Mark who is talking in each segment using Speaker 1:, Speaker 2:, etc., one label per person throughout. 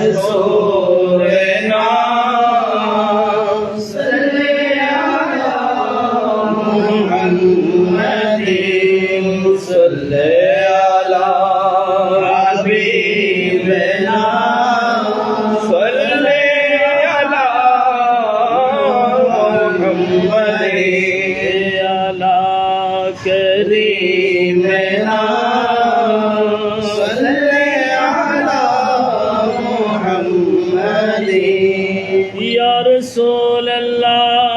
Speaker 1: رسولنا صلی علی محمد صلی علی حبیبنا صلی علی محمد علی کریمنا یا رسول اللہ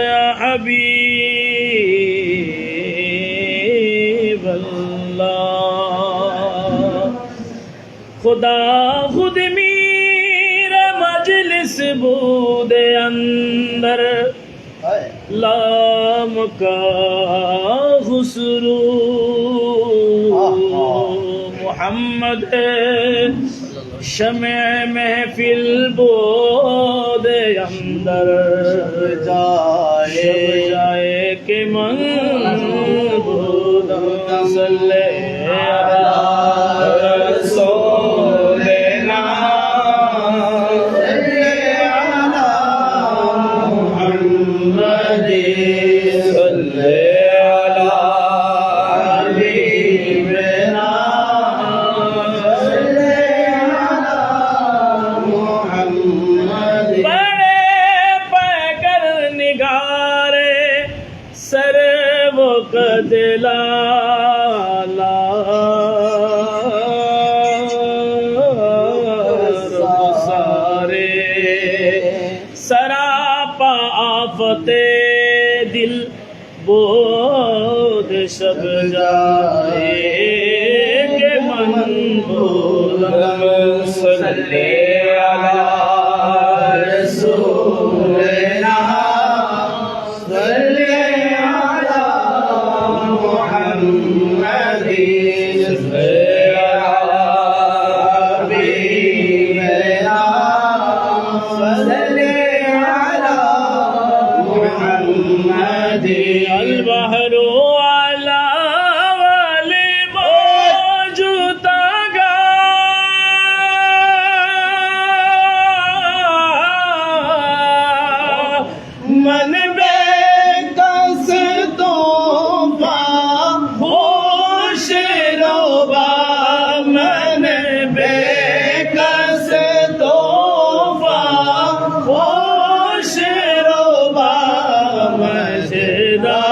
Speaker 1: یا حبیب اللہ خدا خود میرا مجلس بود اندر لام کا خسرو محمد شمع محفل بود اندر جائے کہ من بود صلی علی رسولنا صلی علی محمد صلی دلالا سارے سراپا آفت دل بود شب جائے کہ من بولم صلی علی رسولنا البحر والا والی موج تاگا من بے کس توفا ہوش روبا من بے کس توفا ہوش روبا مزیدار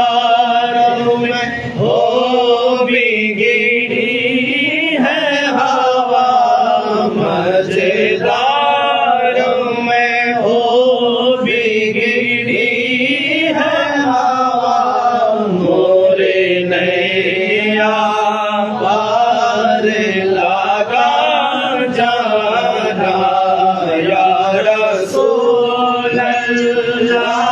Speaker 1: میں ہو بھی گری ہے ہوا مزیدار میں ہو بھی گری ہے ہوا مورے نیا پار لگا جانا یا رسول اللہ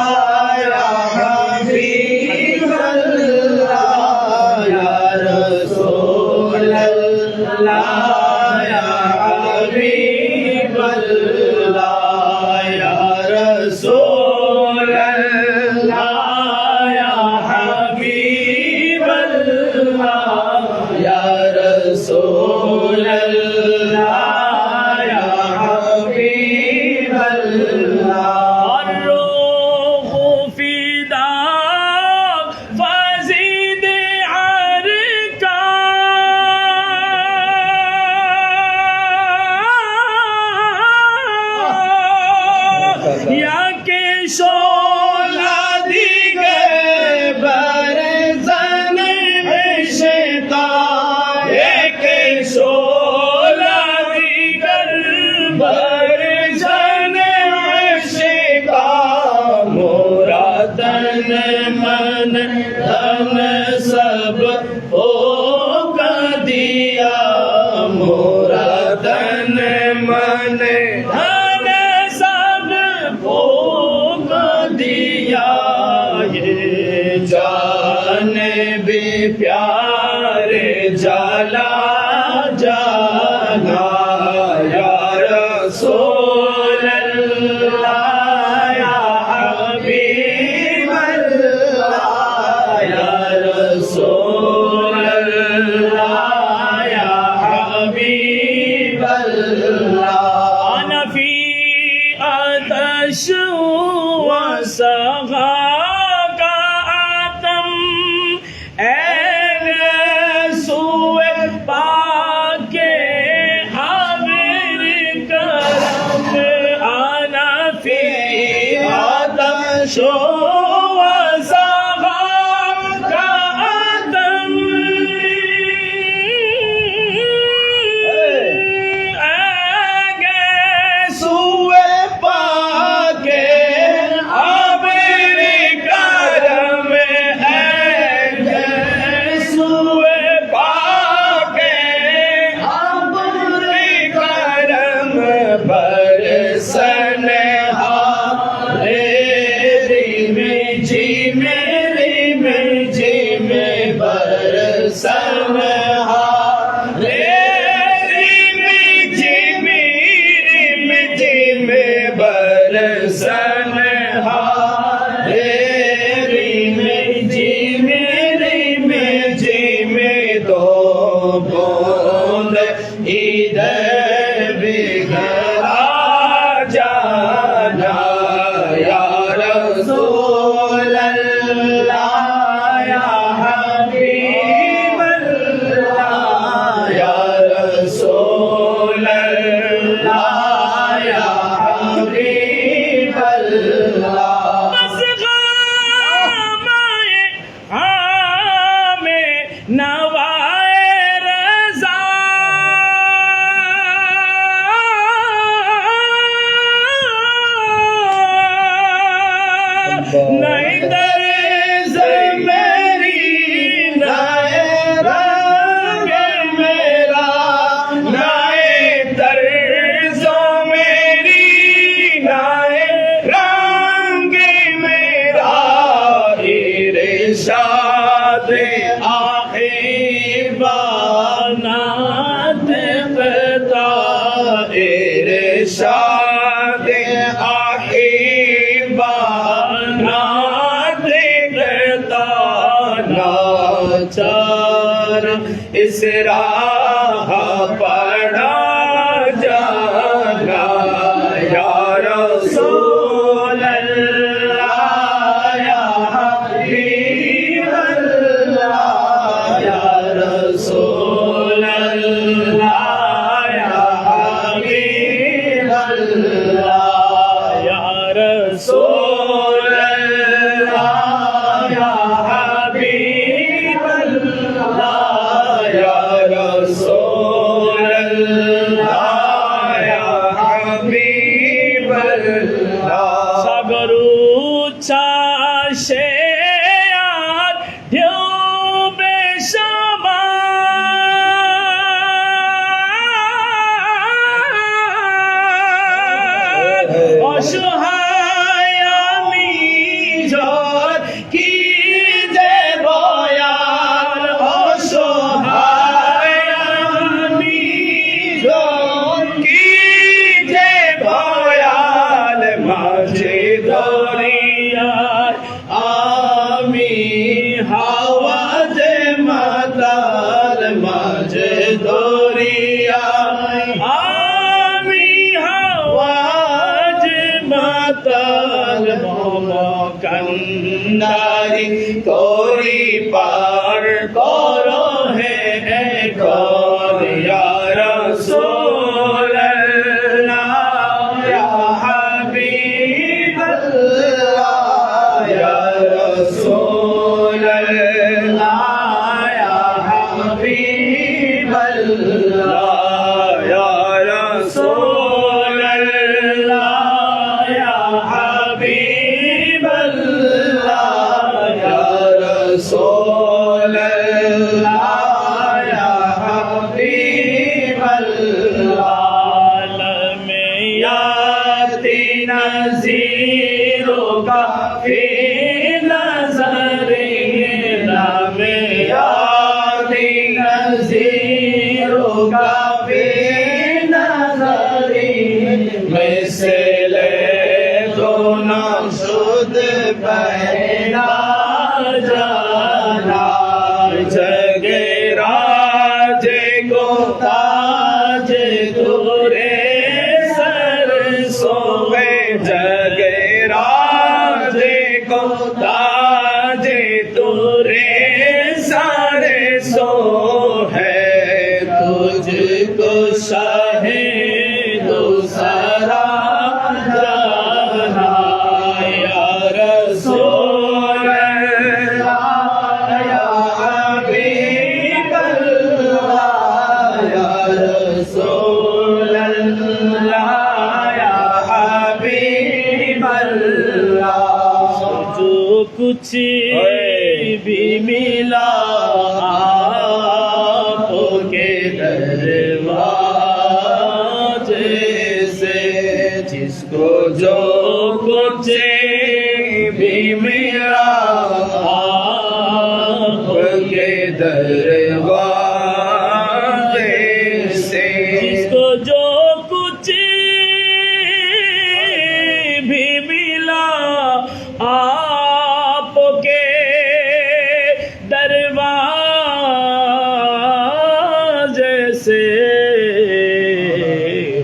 Speaker 1: من دھن سب ہو کا دیا مورا دھن من دھن سب ہو کا دیا یہ جان بھی پیارے جالا جانا یا رسول اللہ رسول اللہ یا بوند ادھر بگڑا جانا یا رسول اللہ یا حبیب اللہ یا رسول اللہ یا حبیب اللہ
Speaker 2: بس غم عام نوائے رضا نہیں درز میری نئے رنگ میرا نئے طرزوں میری نئے رنگ میرا
Speaker 1: ارشاد
Speaker 2: بانات پتا
Speaker 1: ارشاد
Speaker 2: بانات پتا
Speaker 1: ناچار اس راہ پڑا جانا یا رسول اللہ یا حبیب اللہ یا رسول اللہ یا حبیب اللہ
Speaker 2: یا رسول
Speaker 1: اللہ یا حبیب اللہ یا رسول اللہ یا حبیب اللہ
Speaker 2: سگرو چاشیار دیو بے شمار অসহায়ামি ঝড় কি যে বয়ার অসহায়ামি ঝড়
Speaker 1: কি যে ভয়াল মাঝে দরিয়ার আমি হাওয়া যে মাতাল মাঝে দরিয়ায়
Speaker 2: আমি হাওয়াজ মাতাল
Speaker 1: কান্দারি তোরি পার করো হে কর ইয়া রাসূল আল্লাহ ইয়া হাবিব আল্লাহ ইয়া রাসূল আল্লাহ ইয়া হাবিব আল্লাহ ইয়া রাসূল আল্লাহ ইয়া হাবিব আল্লাহ ইয়া রাসূল আল্লাহ ইয়া হাবিব আল্লাহ
Speaker 2: عالم یاتی نظیروں کا فی نظر نام
Speaker 1: یادی نظیروں کا فی نظری مثل تو نشد پیدا جانا جگ راج کو تاج تورے سر سوے جگ راج کو تاج تورے سارے سو ہے تجھ کو شاہ دوسرا جانا یا رسول اللہ یا حبیب اللہ یا رسول اللہ یا حبیب اللہ
Speaker 2: جو کچھ بھی ملا آپ کے دروازے سے
Speaker 1: جس کو جو کچھ بھی ملا آپ کے دروازے سے
Speaker 2: جس کو جو کچھ بھی ملا آپ کے دروازے سے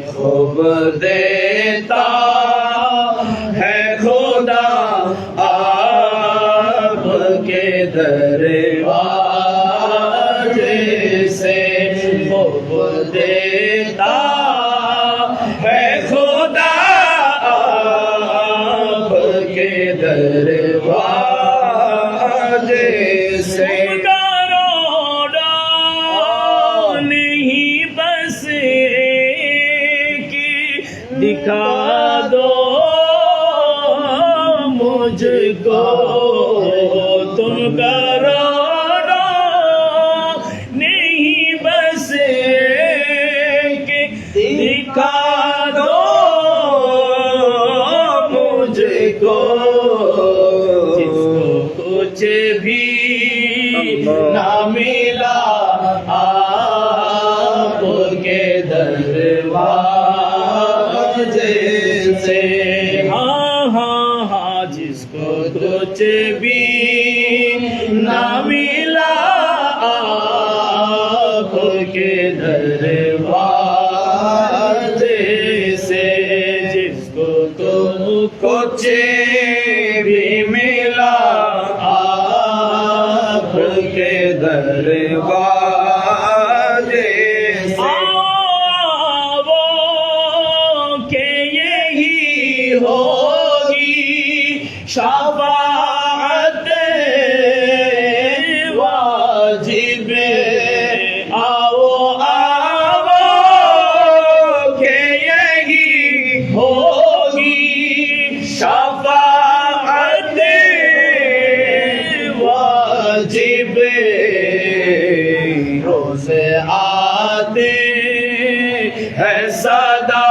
Speaker 1: خوب دیتا ہے خدا آپ کے دروازے سے، خوب دیتا ہے خدا آپ کے دروازے سے۔
Speaker 2: دکھا دو مجھ کو تم کروڑا نہیں بس کہ دکھا دو
Speaker 1: مجھ کو
Speaker 2: جس کو کچھ بھی
Speaker 1: نہ ملا آپ کے دروازے سے،
Speaker 2: ہاں ہاں ہاں جس کو کچھ بھی
Speaker 1: نہ ملا آپ کے دروازے سے،
Speaker 2: جس کو
Speaker 1: کچھ بھی ملا آپ کے دروازے سے۔ شفاعت واجب آؤ آؤ کہ یہی ہوگی شفاعت واجب، روز آتے ہے صدا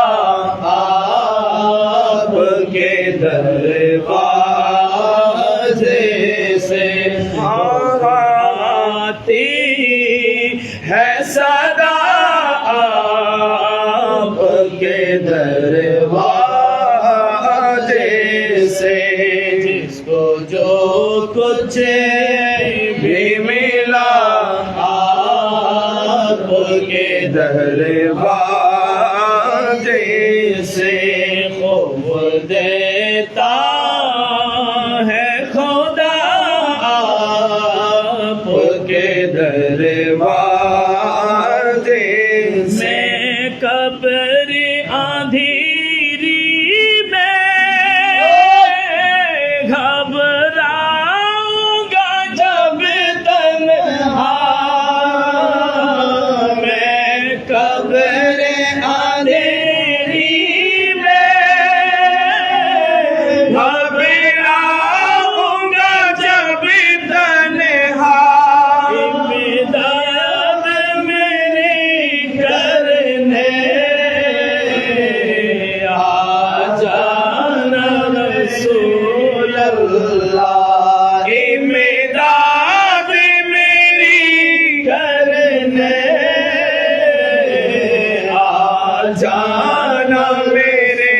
Speaker 1: آپ کے دروازے سے، آتی ہے صدا آپ کے دروازے سے، جس کو جو کچھ بھی ملا آپ کے دروازے سے، خوب دیتا ہے خدا آپ کے دروازے سے۔
Speaker 2: میں قبر اندھیری میں گھبراؤں گا جب
Speaker 1: تنہا میں قبر اندھیری میں گھبراؤں گا جب تنہا،
Speaker 2: امداد میری
Speaker 1: کرنے آ جانا رسول اللہ، امداد میری کرنے آ جانا میرے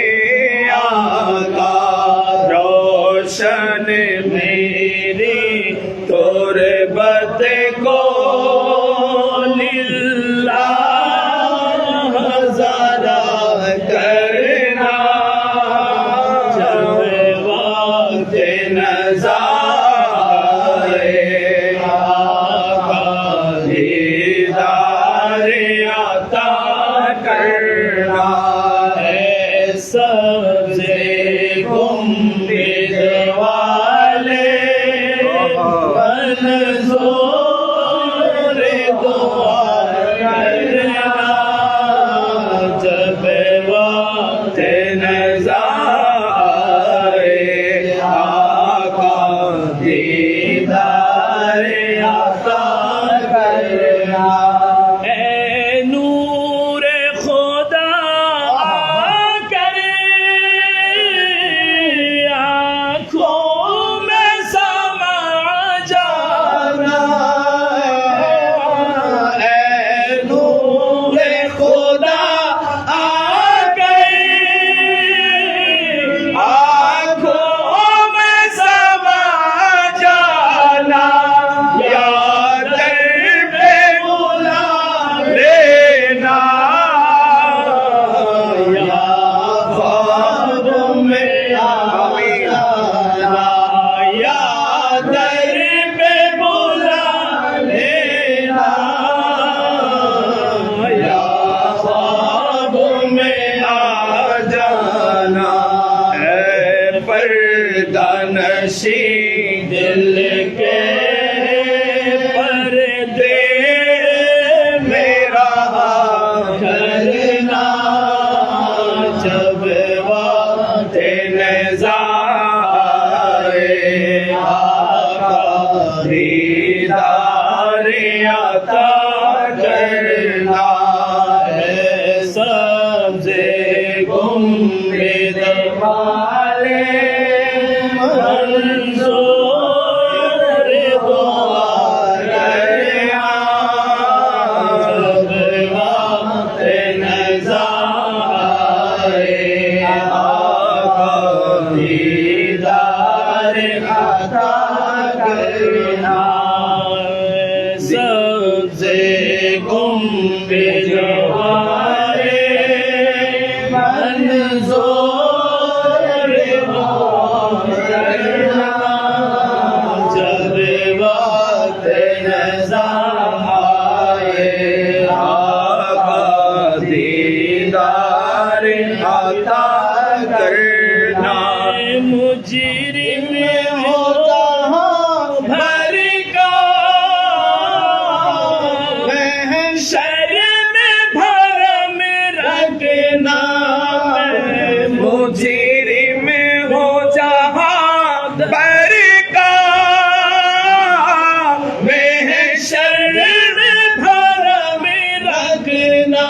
Speaker 1: آقا، روشن میری تربت کو للہ ذرا کرنا، جب وقت نظارے آقا دیدار عطا کرنا، اے سبزے گنبد والے منظور دعا کرنا، جب وقت نظارے آقا دیدار عطا کرنا،
Speaker 2: اے نور
Speaker 1: मुर्शिद दिल के पर्दे मेरा करना जब वक्त नज़ारे आका दीदार अता करना है सबसे गुंबद वाले मंजूर दुआ करना जब वक्त नज़ारे आका दीदार अता करना सबसे गुंबद वाले मंजूर करना जब वक्त नज़ारे आका दीदार अता करना
Speaker 2: मुजरिम
Speaker 1: होता भर का
Speaker 2: महशर में भरम रखना
Speaker 1: मुजरिम हो जहाँ पर का
Speaker 2: महशर में भरम रखना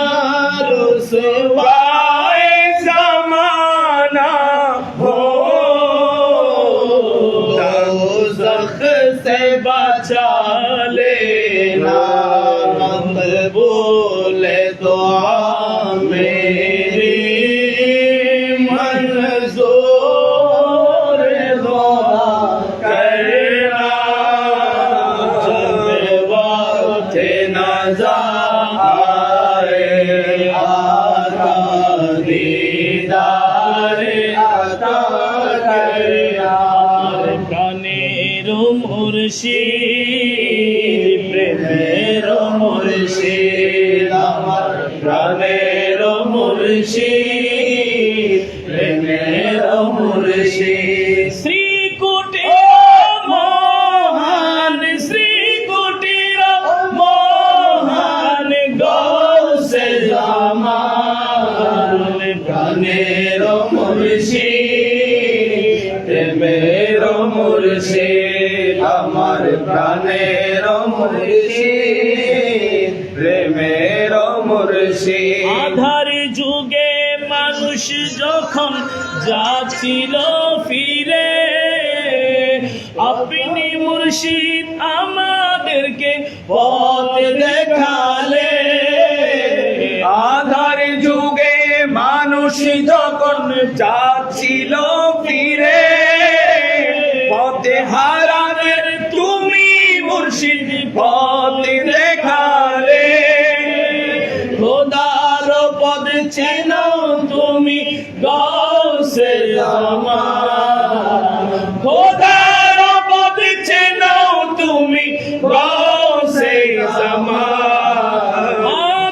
Speaker 1: रुसवाए ज़माना हो दोज़ख से बचा लेना मकबूल दुआ मेरी मंजूर दुआ करना जब वक्त नज़ारे आका दीदार अता करना
Speaker 2: প্রাণের মুর্শিদ
Speaker 1: প্রেমের মুর্শিদ আমার প্রাণের মুর্শিদ প্রেমের মুর্শিদ
Speaker 2: শ্রী কুটির মহান শ্রী কুটির মহান
Speaker 1: গৌসে জামান প্রাণের মুর্শিদ প্রেমের মুর্শিদ আমার প্রাণের মুর্শিদ প্রেমের মুর্শিদ
Speaker 2: আধার যুগে মানুষ যখন যাচ্ছিল ফিরে আপনি মুর্শিদ আমাদেরকে পথ দেখালে
Speaker 1: আধার যুগে মানুষ যখন যাচ্ছিল ফিরে পথে হারানের তুমি মুর্শিদ পথ দেখালে খোদার পদ চেনো তুমি গৌসে জামান খোদার পদ চেনো তুমি গৌসে জামান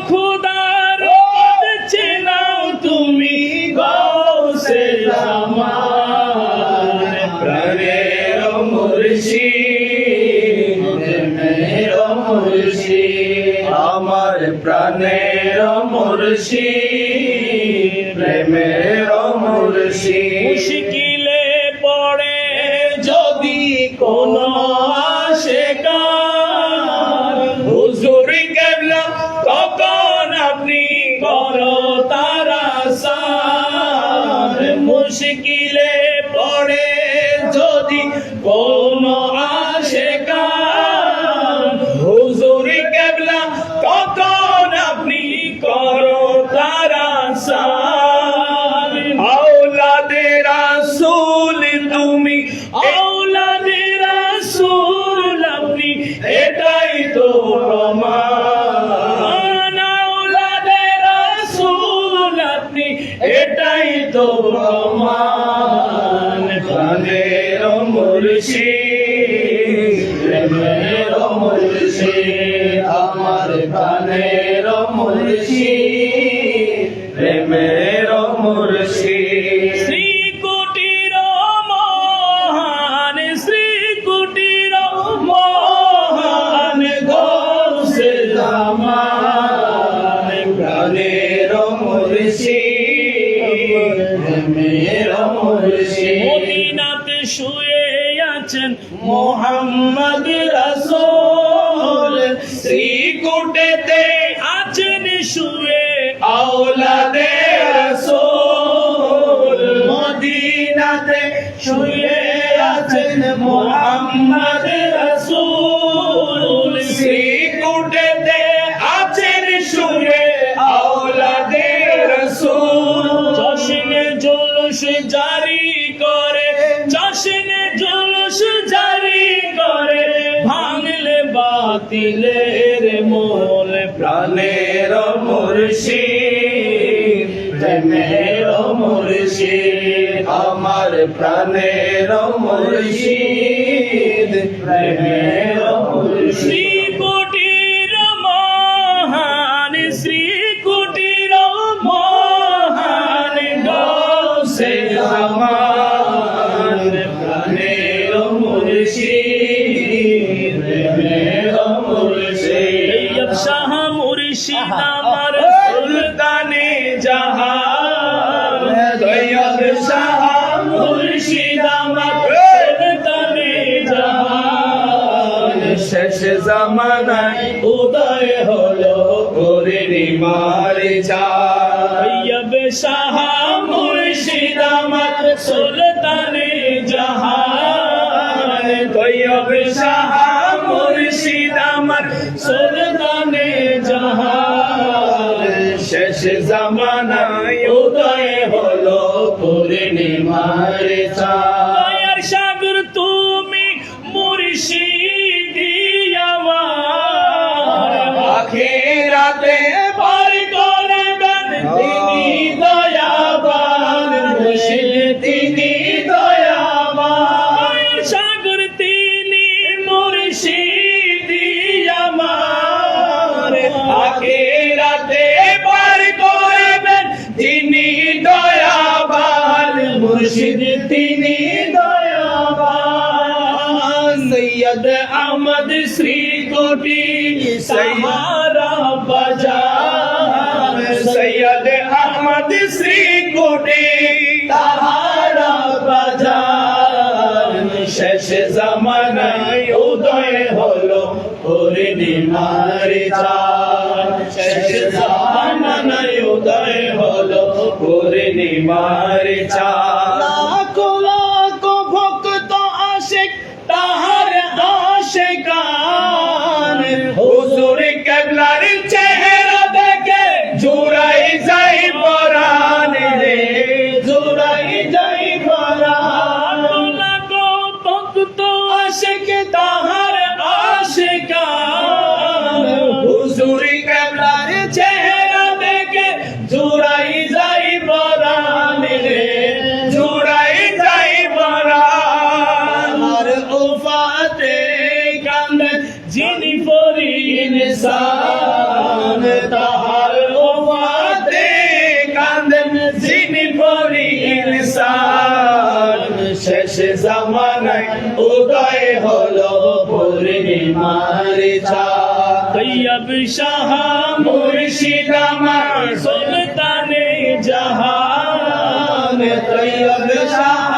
Speaker 2: খুদার পদ চেনাও তুমি
Speaker 1: গৌসে জামান প্রাণের মুর্শিদ প্রেমের মুর্শিদ আমার প্রাণের মুর্শিদ প্রেমের মুর্শিদ
Speaker 2: মুশকিলে পড়ে
Speaker 1: যদি কোনো আশেকার হুজুর কেবলা তখন আপনি করো তারা সার মুশকিলে পড়ে যদি কোনো আশেকার হুজুর কেবলা তখন আপনি করো তারা সার আওলাদে রাসূল তুমি
Speaker 2: আওলাদে রাসূল আপনি
Speaker 1: এটাই তো প্রমাণ
Speaker 2: আওলাদে রাসূল আপনি
Speaker 1: এটাই তো প্রমাণ প্রাণের মুর্শিদ প্রেমের মুর্শিদ আমার প্রাণের মুর্শিদ প্রেমের মুর্শিদ
Speaker 2: শ্রী কুটির মহান
Speaker 1: প্রাণের মুর্শিদ প্রেমের মুর্শিদ
Speaker 2: মদিনাতে শুয়ে আছেন
Speaker 1: মোহাম্মদ রাসূল শ্রীকুটেতে
Speaker 2: আছেন শুয়ে
Speaker 1: আওলাদে রাসূল মদিনাতে শুয়ে আছেন মোহাম্মদ রাসূল শ্রীকুটেতে আছেন শুয়ে আওলাদে রাসূল
Speaker 2: জশ্নে জুলুস জারি করে, জশ্নে জুলুস জারি করে, ভাঙলে বাতিলের মোল।
Speaker 1: প্রাণের মুর্শিদ প্রেমের মুর্শিদ আমার প্রাণের মুর্শিদ প্রেমের মুর্শিদ
Speaker 2: শ্রীকুটির মহান, শ্রীকুটির মহান
Speaker 1: সে আমার প্রাণের মুর্শিদ প্রেমের মুর্শিদ
Speaker 2: তৈয়ব শাহ মুর্শিদ আমার সুলতানে জাহান।
Speaker 1: তৈয়ব শাহ মুর্শিদ আমার
Speaker 2: সুলতানে জাহান।
Speaker 1: শেষ জামানায় উদয় হলো পূর্ণিমার চাঁদ
Speaker 2: তৈয়ব শাহ মুর্শিদ আমার সুলতানে জাহান।
Speaker 1: তৈয়ব শাহ মুর্শিদ আমার
Speaker 2: সুলতানে জাহান।
Speaker 1: শেষ জামানায় উদয় হলো পূর্ণিমার চাঁদ
Speaker 2: দয়ার সাগর তুমি মুর্শিদি আমার।
Speaker 1: আখিরাতে
Speaker 2: পার করবেন তিনি দয়াবান, মুর্শিদ
Speaker 1: তিনি দয়াবান
Speaker 2: দয়ার সাগর তিনি মুর্শিদি আমার।
Speaker 1: আখিরাতে পার করবেন তিনি দয়াবান মুর্শিদ তিনি দয়াবান সৈয়দ আহমদ শ্রীকুটি সাহারা বাজার সৈয়দ আহমদ শ্রীকুটি তাহারা বাজার শেষ জামানায় উদয় হলো পূর্ণিমার চাঁদ শেষ জামানায় উদয় হলো পূর্ণিমার চাঁদ লাখো লাখো ভক্ত আশিক তাহার আশিকান হুজুর কেবলার চেহারা দেখে জুড়াই যাই পরাণ রে জুড়াই যাই পরাণ
Speaker 2: লাখো ভক্ত আশিক তাহার আশিকান।
Speaker 1: হুজুর কেবলার চেহারা দেখে জুড়াই যাই পরাণ রে জুড়াই যাই পরাণ আর উফাতে কান্দেন
Speaker 2: যিনি পরি
Speaker 1: ইনসান তাহার উফাতে কান্দেন যিনি পরি ইনসান শেষ জামানায় উদয় হলো পূর্ণিমার চাঁদ
Speaker 2: তৈয়ব শাহ
Speaker 1: মুর্শিদ আমার
Speaker 2: সুলতানে জাহান।
Speaker 1: তৈয়ব শাহ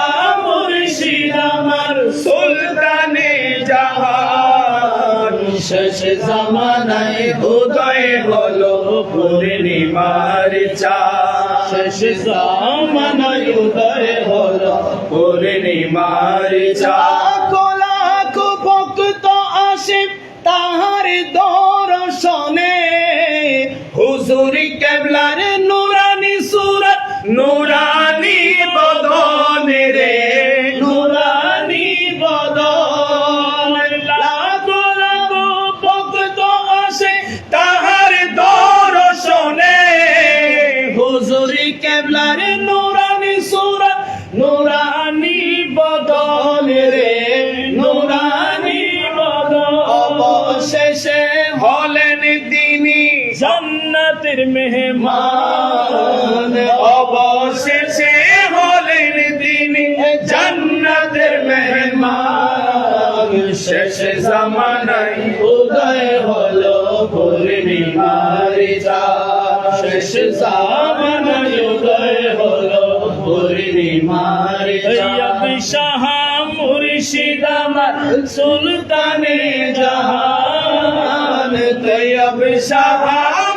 Speaker 1: মুর্শিদ আমার সুলতানে জাহান শেষ জামানায় উদয় হলো পূর্ণিমার চাঁদ শেষ জামানায় উদয় হলো পূর্ণিমার চাঁদ লাখো ভক্ত আসে তাহার দর্শনে হুজুর কেবলার নুরানি সুরত নুরানি বদন রে নুরানি বদন লাখো লাখো ভক্ত আসে তাহার দর্শনে হুজুর কেবলার নুরানি সুরত নুরানি বদন রে নুরানি বদন অবশেষে হলেন তিনি
Speaker 2: জান্নাতের মেহমান।
Speaker 1: অবশেষে হলেন তিনি জান্নাতের মেহমান শেষ জামানায় উদয় হলো পূর্ণিমার চাঁদ শেষ জামানায় উদয় হলো পূর্ণিমার
Speaker 2: তৈয়ব শাহ মুর্শিদ আমার সুলতানে জাহান
Speaker 1: তৈয়ব শাহ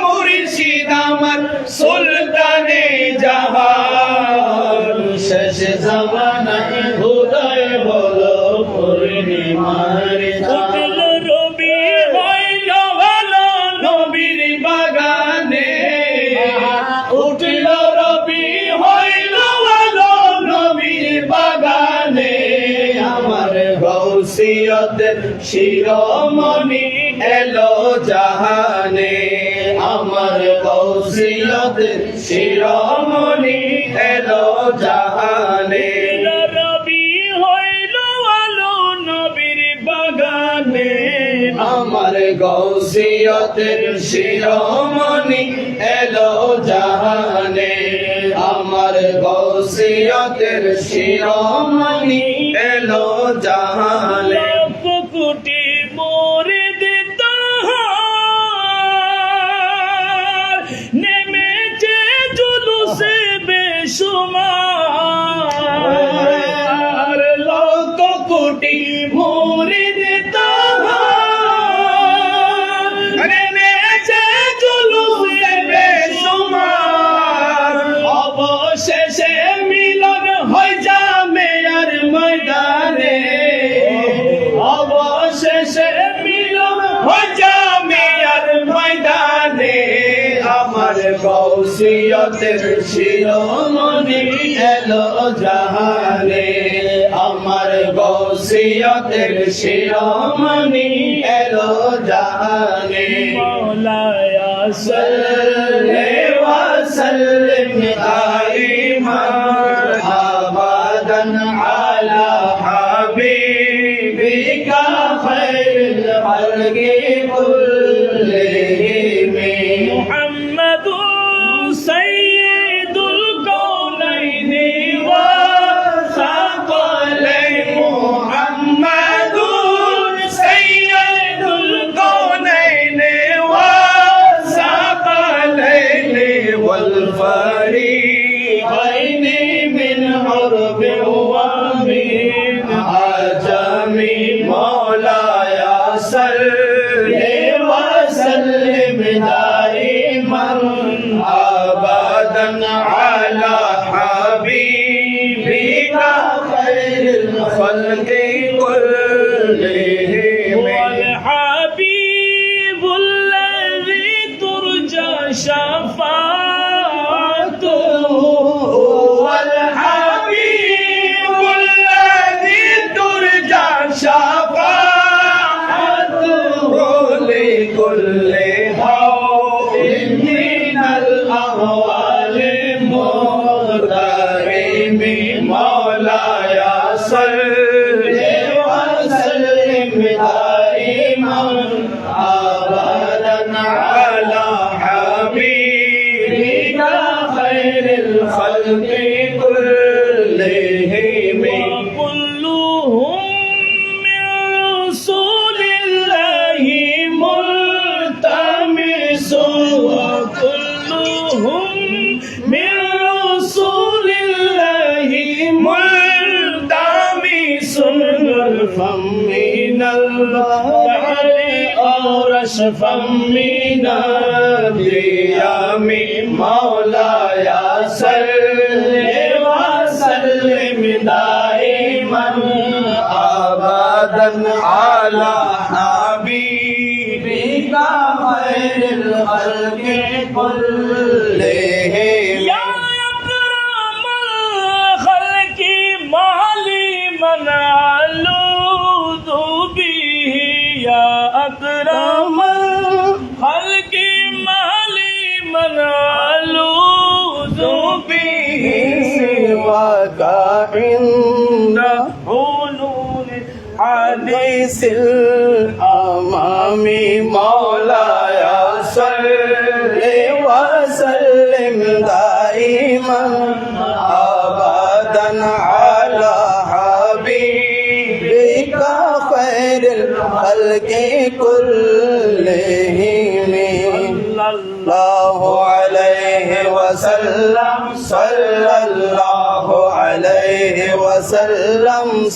Speaker 1: মুর্শিদ আমার সুলতানে জাহান শেষ জামানায় উদয় হলো পূর্ণিমার
Speaker 2: উঠল রবি হইল ভালো
Speaker 1: নবীর বাগানে উঠল রবি হইল ভালো নবীর বাগানে আমার গৌসিয়তের শিরোমণি এলো জাহানে আমার গৌসিয়তের শিরোমণি এলো জাহানে
Speaker 2: রবি হইল ভালো নবীর বাগানে
Speaker 1: আমার গৌসিয়তের শিরোমণি এলো জাহানে আমার গৌসিয়তের শিরোমণি এলো জাহানে
Speaker 2: লক্ষ কোটি মুরিদ তাহার নেমেছে জুলুসে বেশুমার
Speaker 1: লক্ষ কোটি মুরিদ তাহার নেমেছে জুলুসে বেশুমার অবশেষে মিলন হয়ে যাবে আর ময়দানে অবশেষে মিলন হয়ে যাবে আর ময়দানে আমার গৌসিয়তের শিরোমণি এলো জাহানে আমার গৌসিয়তের শিরোমণি এলো জাহানে
Speaker 2: মৌলায়া
Speaker 1: সাল্লি ওয়া সাল্লিম দাইমান আবাদান আলা হাবিবিকা খায়রুল খালকি কুল্লিহিম
Speaker 2: محمد سيد الكونين والثقلين
Speaker 1: محمد سيد الكونين والثقلين والفريقين من عرب ومن عجم مولاي صل وسلم دائما ابدا على حبيبك خير الخلق كلهم
Speaker 2: والحبيب الذي ترجى شفاعته
Speaker 1: هو الحبيب الذي ترجى شفاعته لكل هول من الأهوال مغترم مولاي صل وسلم دائما أبدا على حبيبك خير الخلق كلهم
Speaker 2: وكلهم من رسول الله ملتمس وكلهم من رسول الله ملتمس الفم من البحر أو رشفا من الديام
Speaker 1: مولاي صل وسلم دائما ابدا على حبيبك خير الخلق كلهم
Speaker 2: يا أكرم الخلق مالي من ألوذ به يا أكرم الخلق مالي من ألوذ به
Speaker 1: سواك عند
Speaker 2: حلول
Speaker 1: حديث الأمام مولاي صل وسلم دائما أبدا على حبيبك خير الخلق كلهم الله عليه وسلم صلی اللہ علیہ وسلم